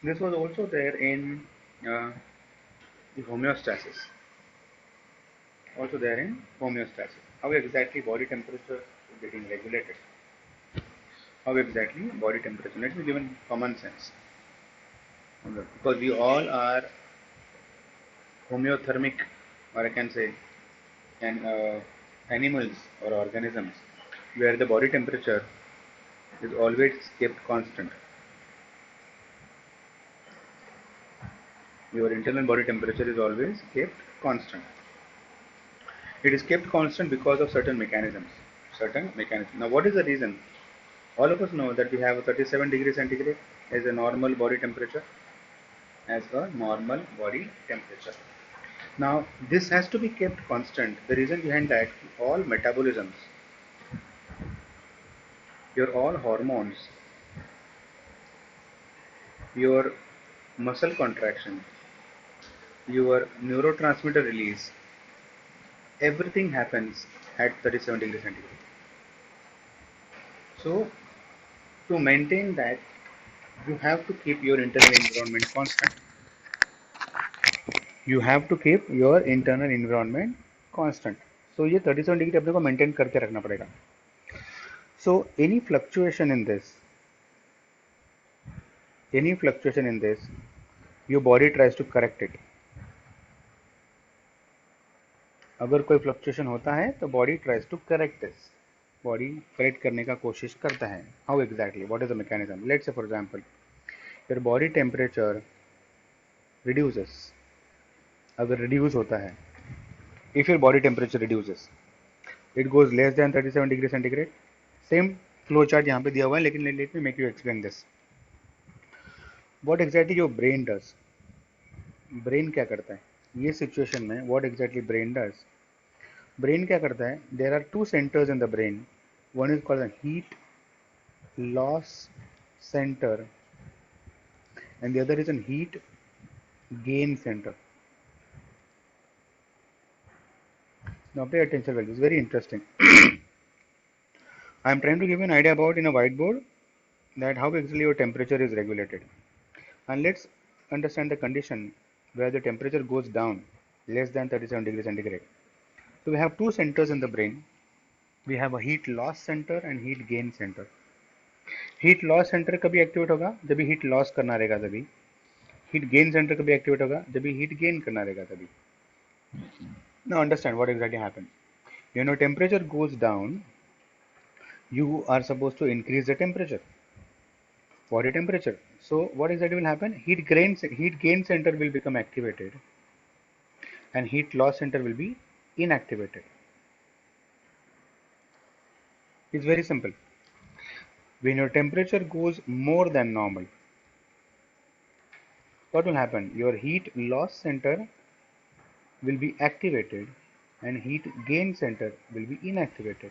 This was also there in uh, the homeostasis. Also there in homeostasis. How exactly body temperature is getting regulated? How exactly body temperature? Let me give in common sense. Because we all are homeothermic, or I can say, and animals or organisms, where the body temperature is always kept constant. Your internal body temperature is always kept constant. It is kept constant because of certain mechanisms. Certain mechanisms. Now, what is the reason? All of us know that we have a 37 degrees centigrade as a normal body temperature. As a normal body temperature. Now, this has to be kept constant. The reason behind that, all metabolisms, your all hormones, your muscle contraction, your neurotransmitter release, everything happens at 37 degrees centigrade. So, to maintain that, you have to keep your internal environment constant. You have to keep your internal environment constant. So, ये 37 degree अपने को maintain करके रखना पड़ेगा. So, any fluctuation in this, your body tries to correct it. अगर कोई fluctuation होता है तो body tries to correct this. Body correct करने का कोशिश करता है. How exactly, what is the mechanism? Let's say for example your body temperature reduces. अगर रिड्यूस होता है, if your body temperature reduces, it goes less than 37 degree centigrade. Same flow chart यहाँ पे दिया हुआ है, लेकिन let me make you explain this. What exactly your brain does. Brain क्या करता है ये सिचुएशन में? What exactly brain does? Brain क्या करता है? There are two centres in the brain. One is called heat loss centre and the other is a heat gain center. Now pay attention, well, this is very interesting. I am trying to give you an idea about in a whiteboard that how exactly your temperature is regulated. And let's understand the condition where the temperature goes down less than 37 degrees centigrade. So we have two centers in the brain. We have a heat loss center and heat gain center. Heat loss centre कभी activate होगा जब भी heat loss करना रहेगा, तभी. Heat gain centre कभी activate होगा जब भी हीट गेन करना रहेगा, तभी. Now understand what exactly happened. When your temperature goes down, you are supposed to increase the temperature, body temperature. So what exactly will happen? Heat gain center will become activated and heat loss center will be inactivated. It's very simple. When your temperature goes more than normal, what will happen? Your heat loss center will be activated and heat gain center will be inactivated.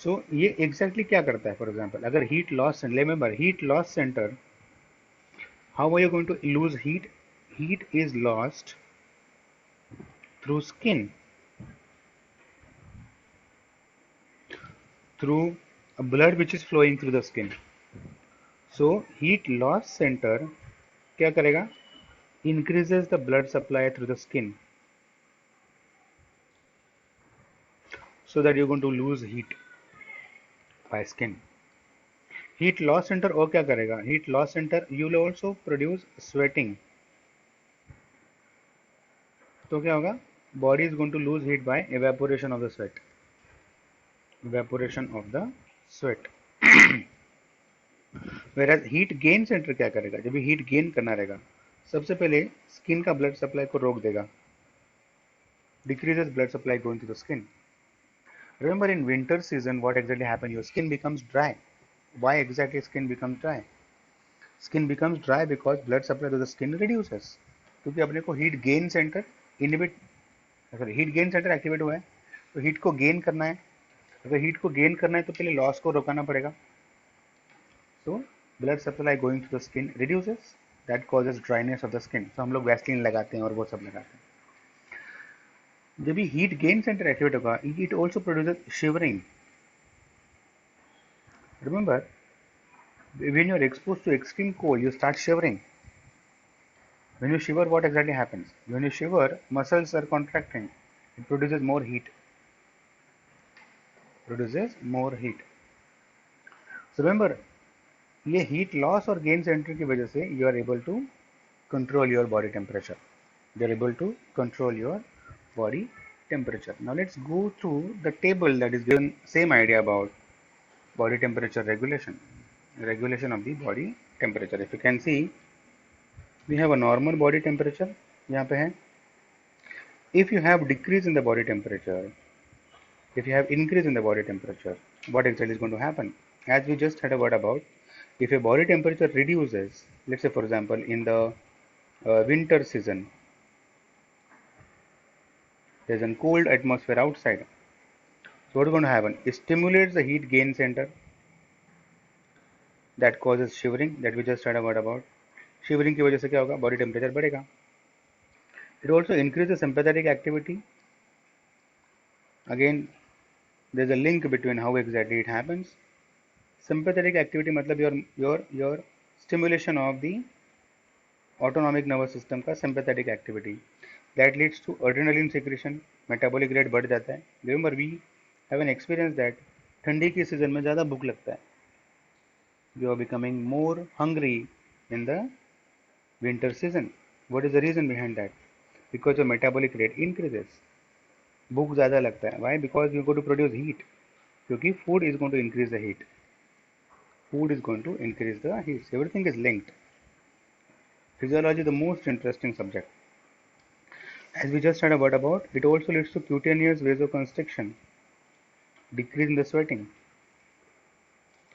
So ये exactly क्या करता है? For example, अगर heat loss, remember heat loss center, how are you going to lose heat? Heat is lost through skin, through blood which is flowing through the skin. So heat loss center क्या करेगा? Increases the blood supply through the skin, so that you're going to lose heat by skin. Heat loss center और क्या करेगा? Heat loss center you will also produce sweating. तो क्या होगा? Body is going to lose heat by evaporation of the sweat. Evaporation of the sweat. Whereas heat gain center क्या करेगा? जब भी heat gain करना रहेगा, सबसे पहले skin का blood supply को रोक देगा. Decreases blood supply going to the skin. Remember in winter season what exactly happens? Your skin becomes dry. Why exactly skin becomes dry? Skin becomes dry because blood supply to the skin reduces. क्योंकि अपने को heat gain center inhibit, अगर heat gain center activate हुआ है तो heat को gain करना है. अगर heat को gain करना है तो पहले loss को रोकाना पड़ेगा. So blood supply going to the skin reduces. That causes dryness of the skin. So हम लोग वैसलीन लगाते हैं और वो सब लगाते हैं. जब भी heat gain center activate होगा, it also produces shivering. Remember, When you're exposed to extreme cold, you start shivering. When you shiver, what exactly happens? When you shiver, muscles are contracting. It produces more heat. Produces more heat. So remember, ये heat loss और gain center की वजह से you are able to control your body temperature. You are able to control your body temperature. Now let's go through the table that is given. Same idea about body temperature regulation. Regulation of the body temperature. If you can see, we have a normal body temperature. यहाँ पे है. If you have decrease in the body temperature, if you have increase in the body temperature, what exactly is going to happen? As we just had a word about, if your body temperature reduces, let's say for example in the winter season, there's a cold atmosphere outside. So what is going to happen? It stimulates the heat gain center that causes shivering that we just had a word about. Shivering की वजह से क्या होगा? Body temperature बढ़ेगा. It also increases sympathetic activity. Again, there's a link between how exactly it happens. Sympathetic activity मतलब your stimulation of the autonomic nervous system का sympathetic activity that leads to adrenaline secretion. Metabolic rate बढ़ जाता है. Remember we have an experience that ठंडी की season में ज़्यादा भूख लगता है. You are becoming more hungry in the winter season. What is the reason behind that? Because your metabolic rate increases. भूख ज़्यादा लगता है. Why? Because you go to produce heat. क्योंकि food is going to increase the heat. Food is going to increase the heat. Everything is linked. Physiology is the most interesting subject. As we just had a word about, it also leads to cutaneous vasoconstriction, decrease in the sweating.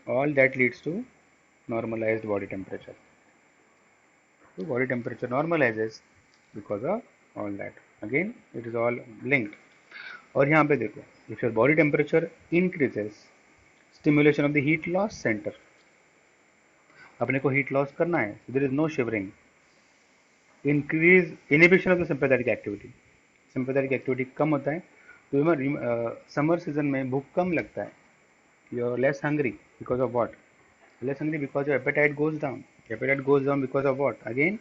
All that leads to normalized body temperature. So body temperature normalizes because of all that. Again, it is all linked. और यहाँ पे देखो, if your body temperature increases, stimulation of the heat loss center. अपने को heat loss करना है, so there is no shivering. Increase inhibition of the sympathetic activity. Sympathetic activity कम होता है, तो समर सीजन में भूख कम लगता है. You are less hungry because of what? Less hungry because your appetite goes down. Appetite goes down because of what? Again,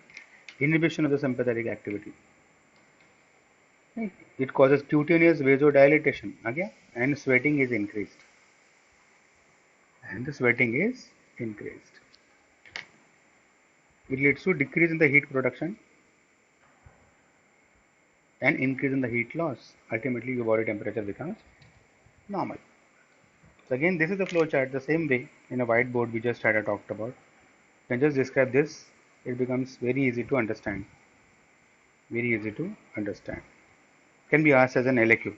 inhibition of the sympathetic activity. It causes cutaneous vasodilatation again, and sweating is increased. And the sweating is increased. It leads to decrease in the heat production and increase in the heat loss. Ultimately, your body temperature becomes normal. So again, this is the flow chart the same way in a whiteboard we just had talked about. You can just describe this. It becomes very easy to understand. Very easy to understand. Can be asked as an LAQ.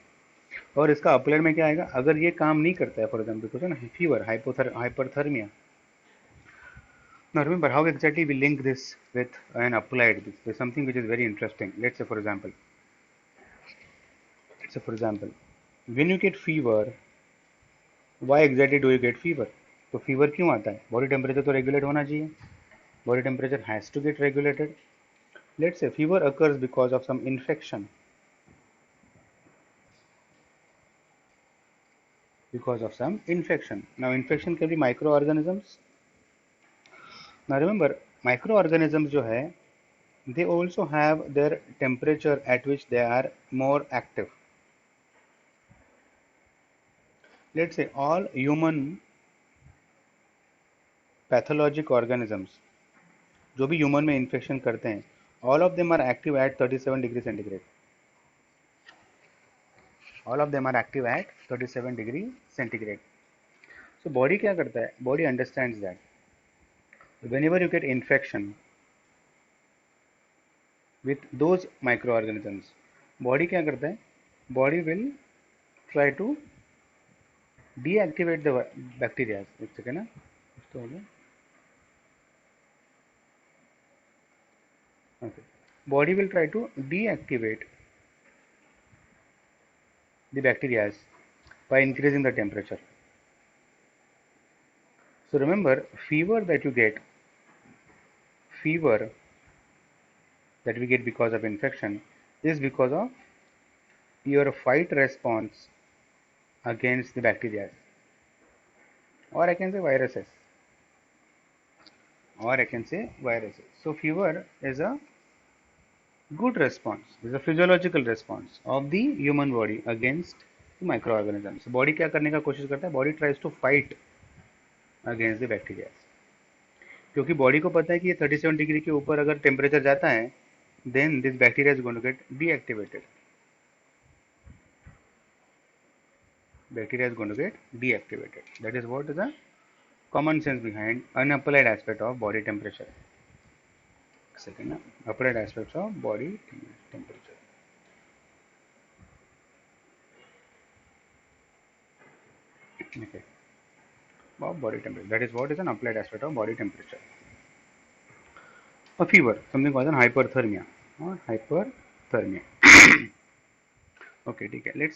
और इसका applied में क्या आएगा? अगर ये काम नहीं करता है, फॉर एग्जाम्पल कुछ है ना, fever, hyperthermia. Now remember how exactly we link this with an applied. There's something which is very interesting. Let's say for example, when you get fever, why exactly do you get fever? तो fever क्यों आता है? Body temperature तो regulate होना चाहिए. Body temperature has to get regulated. Let's say fever occurs because of some infection. Now infection can be microorganisms. Now remember, microorganisms जो है, they also have their temperature at which they are more active. Let's say all human pathologic organisms जो भी human में infection करते हैं, all of them are active at 37 degree centigrade. All of them are active at 37 degree centigrade. So body क्या करता है? Body understands that whenever you get infection with those microorganisms, body क्या करता है? Body will try to deactivate the bacteria. एक second ना, कुछ तो हो गया. Okay. Body will try to deactivate the bacteria by increasing the temperature. So remember, fever that we get because of infection is because of your fight response against the bacteria, or I can say viruses. or I can say viruses. So fever is a good response, is a physiological response of the human body against the microorganisms. So body क्या करने का कोशिश करता है? Body tries to fight against the bacteria. क्योंकि body को पता है कि ये 37 डिग्री के ऊपर अगर टेम्परेचर जाता है, then this bacteria is going to get deactivated. Bacteria is going to get deactivated. That is what is the common sense behind unapplied aspect of body temperature. Second, applied aspects of body temperature. Okay, of body temperature. That is what is an applied aspect of body temperature. A fever, something called an hyperthermia or hyperthermia. Okay, ठीक है. Let's